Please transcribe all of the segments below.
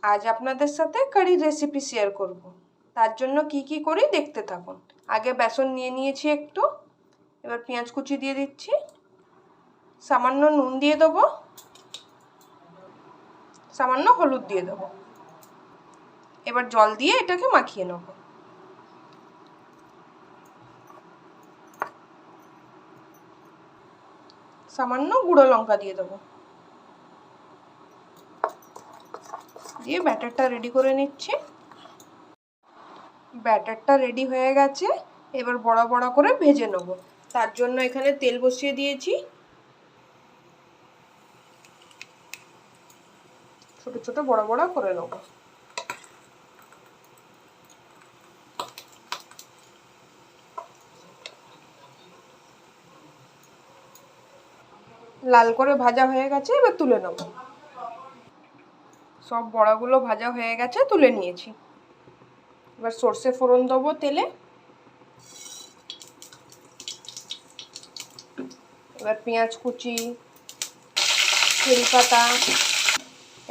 আজ আপনাদের সাথে কারি রেসিপি শেয়ার করব। তার জন্য কি করি দেখতে থাকুন। আগে বেসন নিয়ে নিয়েছি একটু, এবার পেঁয়াজ কুচি দিয়ে দিচ্ছি, সামান্য নুন দিয়ে দেবো, সামান্য হলুদ দিয়ে দেবো। এবার জল দিয়ে এটাকে মাখিয়ে নেব। সামান্য গুঁড়ো লঙ্কা দিয়ে দেবো, দিয়ে ব্যাটারটা রেডি করে নিচ্ছি। ব্যাটারটা রেডি হয়ে গেছে, এবার বড়া বড়া করে ভেজে নেব। তার জন্য এখানে তেল বসিয়ে দিয়েছি, ছোট ছোট বড় বড় করে নেব। লাল করে ভাজা হয়ে গেছে, এবার তুলে নেব। সব বড়াগুলো ভাজা হয়ে গেছে, তুলে নিয়েছি। এবার সর্ষে ফোড়ন দেবো তেলে। এবার পেঁয়াজ কুচি, তেজপাতা,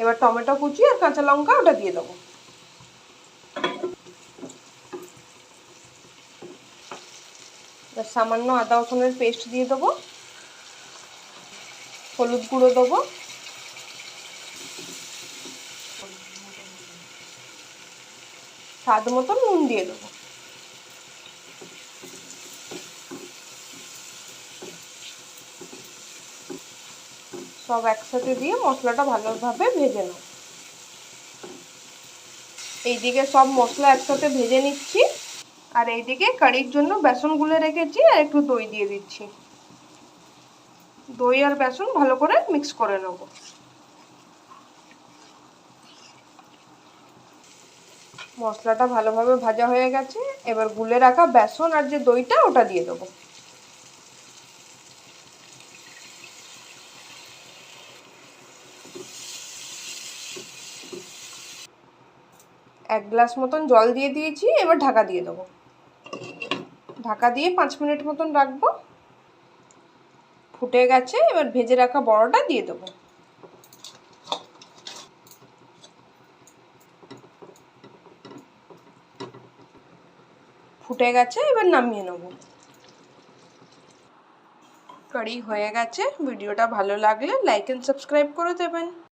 এবার টমেটো কুচি আর কাঁচা লঙ্কা ওটা দিয়ে দেবো। এবার সামান্য আদা রসুনের পেস্ট দিয়ে দেবো, হলুদ গুঁড়ো দেবো, স্বাদ মতন নুন দিয়ে দেবো। সব একসাথে দিয়ে মশলাটা ভালোভাবে ভেজে নেব। এইদিকে সব মশলা একসাথে ভেজে নিচ্ছি, আর এইদিকে কারির জন্য বেসন গুলে রেখেছি, আর একটু দই দিয়ে দিচ্ছি। দই আর বেসন ভালো করে মিক্স করে নেব। মশলাটা ভালোভাবে ভাজা হয়ে গেছে, এবার গুলে রাখা বেসন আর যে দইটা ওটা দিয়ে দেবো। এক গ্লাস মতন জল দিয়ে দিয়েছি, এবার ঢাকা দিয়ে দেবো। ঢাকা দিয়ে 5 মিনিট মতন রাখবো। ফুটে গেছে, এবার ভেজে রাখা বড়াটা দিয়ে দেবো। ফুটে গেছে, এবার নামিয়ে নেব। কারি হয়ে গেছে। ভিডিওটা ভালো লাগলে লাইক এন্ড সাবস্ক্রাইব করে দেবেন।